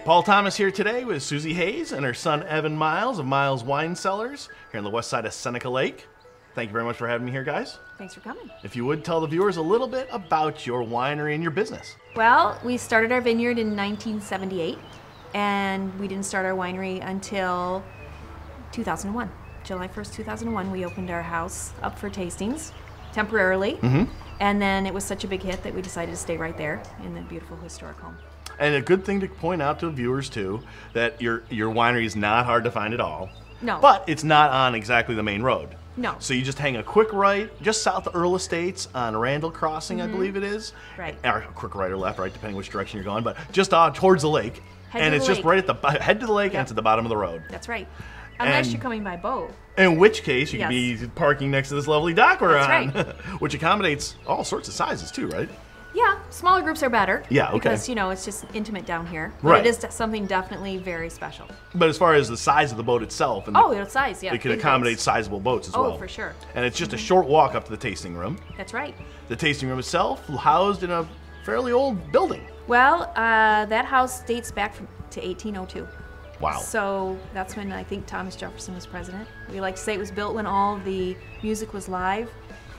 Paul Thomas here today with Suzy Hayes and her son Evan Miles of Miles Wine Cellars here on the west side of Seneca Lake. Thank you very much for having me here, guys. Thanks for coming. If you would, tell the viewers a little bit about your winery and your business. Well, we started our vineyard in 1978, and we didn't start our winery until 2001. July 1st, 2001, we opened our house up for tastings temporarily, and then it was such a big hit that we decided to stay right there in the beautiful historic home. And a good thing to point out to viewers, too, that your winery is not hard to find at all. No. But it's not on exactly the main road. No. So you just hang a quick right just south of Earl Estates on Randall Crossing, I believe it is. Right. Or a quick right or left, right, depending which direction you're going, but just towards the lake. Head to it's the just lake. right at the head to the lake, and it's at the bottom of the road. That's right. Unless And- you're coming by boat. In which case, you could Yes. be parking next to this lovely dock we're on. That's Which accommodates all sorts of sizes, too, right? Yeah, smaller groups are better. Yeah, okay. Because, you know, it's just intimate down here. But Right. it is something definitely very special. But as far as the size of the boat itself, and Oh, it's size, yeah. it can big accommodate boats. sizable boats as Oh, well. for sure. And it's just a short walk up to the tasting room. That's right. The tasting room itself, housed in a fairly old building. Well, that house dates back to 1802. Wow. So that's when I think Thomas Jefferson was president. We like to say it was built when all the music was live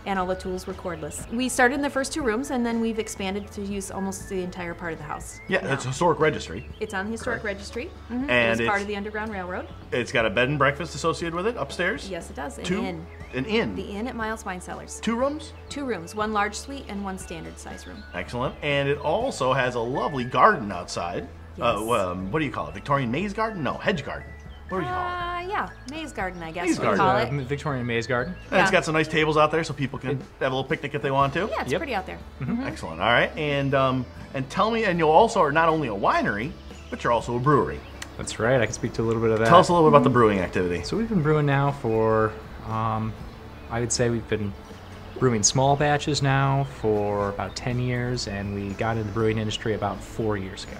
and all the tools were cordless. We started in the first two rooms, and then we've expanded to use almost the entire part of the house. Yeah, now. it's a historic registry. It's on the historic registry. And it was part it's- of the Underground Railroad. It's got a bed and breakfast associated with it upstairs. Yes, it does. An Two, inn. An inn. The inn at Miles Wine Cellars. 2 rooms. 2 rooms, 1 large suite and 1 standard size room. Excellent. And it also has a lovely garden outside. Yes. What do you call it? Victorian maze garden? No, hedge garden. What do you call it? Yeah, maze garden, I guess Maze we garden. call it. Victorian Maze Garden. And it's Yeah. got some nice tables out there so people can have a little picnic if they want to. Yeah, it's Yep. pretty out there. Excellent. All right. And tell me, and you also are not only a winery, but you're also a brewery. That's right. I can speak to a little bit of that. Tell us a little bit about the brewing activity. So we've been brewing now for, I would say we've been brewing small batches now for about 10 years, and we got into the brewing industry about 4 years ago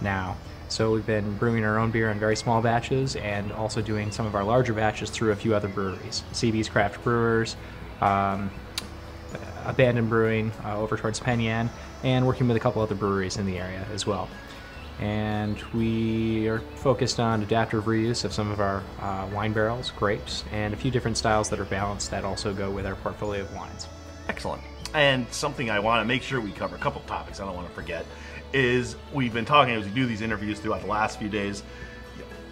now. So we've been brewing our own beer in very small batches and also doing some of our larger batches through a few other breweries. CB's Craft Brewers, Abandoned Brewing over towards Penn, and working with a couple other breweries in the area as well. And we are focused on adaptive reuse of some of our wine barrels, grapes, and a few different styles that are balanced that also go with our portfolio of wines. Excellent. And something I want to make sure we cover, a couple topics I don't want to forget, is we've been talking as we do these interviews throughout the last few days,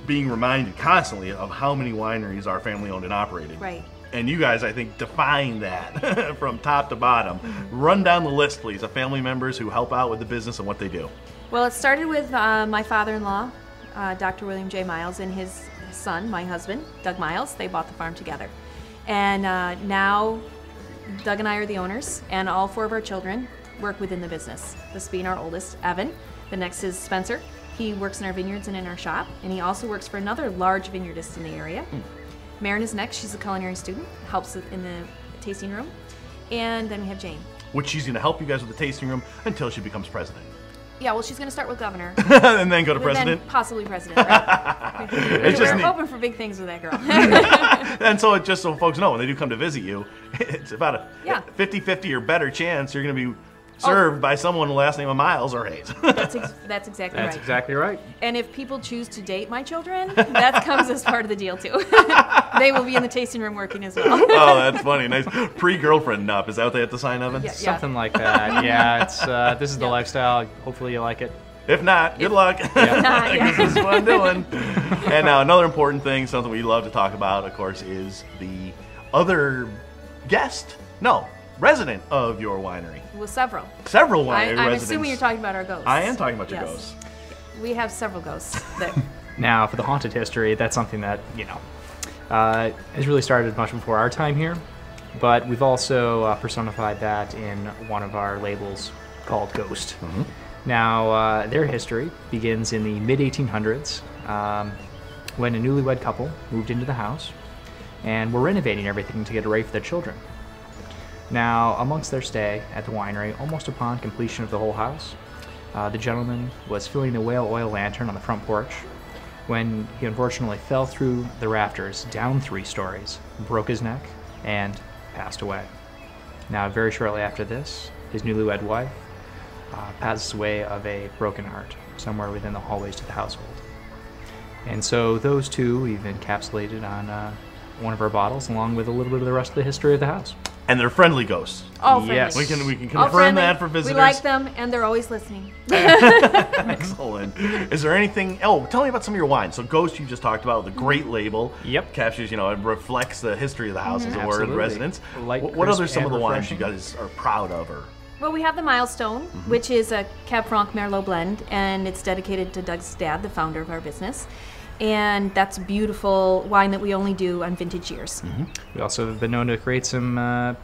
being reminded constantly of how many wineries are family owned and operated. Right. And you guys, I think, define that from top to bottom. Run down the list, please, of family members who help out with the business and what they do. Well, it started with my father-in-law, Dr. William J. Miles, and his son, my husband, Doug Miles. They bought the farm together. And now Doug and I are the owners, and all 4 of our children work within the business. This being our oldest, Evan. The next is Spencer. He works in our vineyards and in our shop, and he also works for another large vineyardist in the area. Marin is next. She's a culinary student, helps in the tasting room. And then we have Jane. Which she's going to help you guys with the tasting room until she becomes president. Yeah, well, she's going to start with governor. And then go to And president. then possibly president, right? It's just We're neat. hoping for big things with that girl. And so, just so folks know, when they do come to visit you, it's about a Yeah. 50-50 or better chance you're going to be served by someone with the last name of Miles or Hayes. That's exactly That's right. exactly right. And if people choose to date my children, that comes as part of the deal too. They will be in the tasting room working as well. Oh, that's funny. Nice. Pre-girlfriend up. Is that what they have to sign, Evan? Yeah. Something like that. Yeah, it's this is the Yeah. lifestyle. Hopefully you like it. If not, good luck. not, yeah. This is what I'm doing. And now another important thing, something we love to talk about, of course, is the other guest. No, resident of your winery. Well, several. Several winery I'm residents. assuming you're talking about our ghosts. I am talking about your Yes. ghosts. We have several ghosts. That, Now, for the haunted history, that's something that, has really started much before our time here. But we've also personified that in one of our labels called Ghost. Now, their history begins in the mid-1800s when a newlywed couple moved into the house and were renovating everything to get it ready for their children. Now, amongst their stay at the winery, almost upon completion of the whole house, the gentleman was filling the whale oil lantern on the front porch when he unfortunately fell through the rafters down 3 stories, broke his neck, and passed away. Now, very shortly after this, his newlywed wife passed away of a broken heart. somewhere within the hallways to the household. And so those two we've encapsulated on one of our bottles, along with a little bit of the rest of the history of the house. And they're friendly ghosts. All friendly. Yes. We can All confirm friendly. that for visitors. We like them, and they're always listening. Excellent. Is there anything? Oh, tell me about some of your wines. So Ghost, you just talked about with a great label. Yep. Captures, it reflects the history of the house, as it were, and Absolutely. residents. Light, What crisp, other some of and the wines you refreshing. guys are proud of? Or Well, we have the Milestone, which is a Cab Franc Merlot blend, and it's dedicated to Doug's dad, the founder of our business. And that's a beautiful wine that we only do on vintage years. We also have been known to create some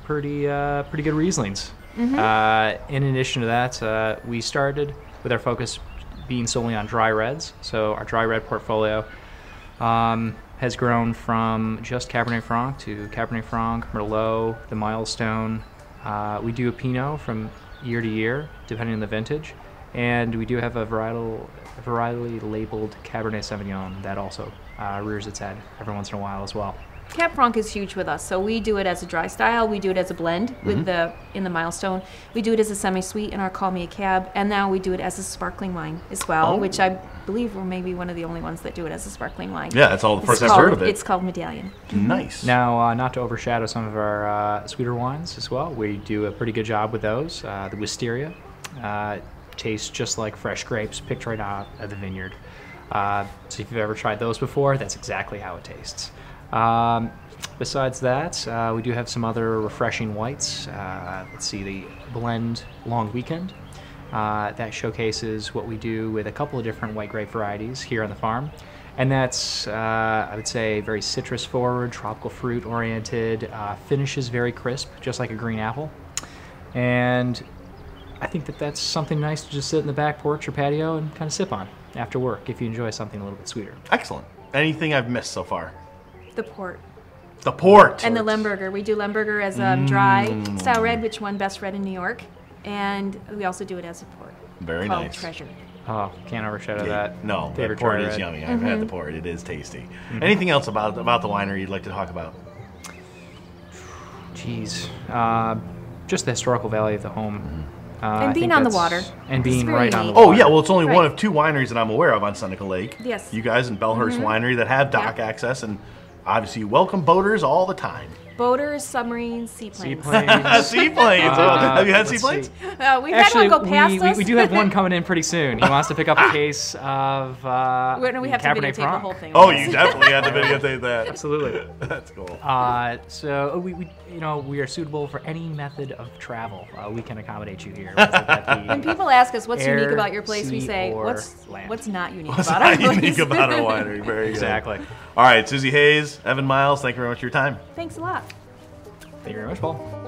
pretty good Rieslings. In addition to that, we started with our focus being solely on dry reds. So our dry red portfolio has grown from just Cabernet Franc to Cabernet Franc, Merlot, the Milestone. We do a Pinot from year to year, depending on the vintage. And we do have a varietally labeled Cabernet Sauvignon that also rears its head every once in a while as well. Cab Franc is huge with us, so we do it as a dry style. We do it as a blend with in the Milestone. We do it as a semi-sweet in our Call Me a Cab, and now we do it as a sparkling wine as well, which I believe we're maybe one of the only ones that do it as a sparkling wine. yeah, that's all the first I've heard of it. It's called Medallion. Nice. Now, not to overshadow some of our sweeter wines as well, we do a pretty good job with those. The Wisteria tastes just like fresh grapes picked right out of the vineyard. So if you've ever tried those before, that's exactly how it tastes. Besides that, we do have some other refreshing whites. Let's see, the Blend Long Weekend. That showcases what we do with a couple of different white grape varieties here on the farm. And that's, I would say, very citrus forward, tropical fruit oriented, finishes very crisp, just like a green apple. And I think that's something nice to just sit in the back porch or patio and kind of sip on after work if you enjoy something a little bit sweeter. Excellent. Anything I've missed so far? The port. The port. And the Lemberger. We do Lemberger as dry style red, which won Best Red in New York. And we also do it as a port. Very called nice. Treasure. Oh, can't overshadow that. No, the Favorite port dry is red. yummy. I've had the port. It is tasty. Anything else about the winery you'd like to talk about? Jeez. Just the historical value of the home. And I being think on the that's- water. And It's being very right on the neat. water. Oh, yeah. Well, it's only one Right. of two wineries that I'm aware of on Seneca Lake. Yes. You guys and Bellhurst Winery that have dock access, and obviously you welcome boaters all the time. Boaters, submarines, seaplanes. Seaplanes. Seaplanes. Have you had let's seaplanes? see. We've Actually, had one go past us. we do have one coming in pretty soon. He wants to pick up a case of We have to Cabernet videotape the Franc. whole thing. Oh, you definitely had to videotape that. Absolutely. That's cool. So we are suitable for any method of travel. We can accommodate you here. Whether that be When people ask us what's air, unique about your place, we sea, say, or what's land. not unique What's about our not place? unique about our winery? Very good. Exactly. All right, Suzy Hayes, Evan Miles, thank you very much for your time. Thanks a lot. Thank you very much, Paul.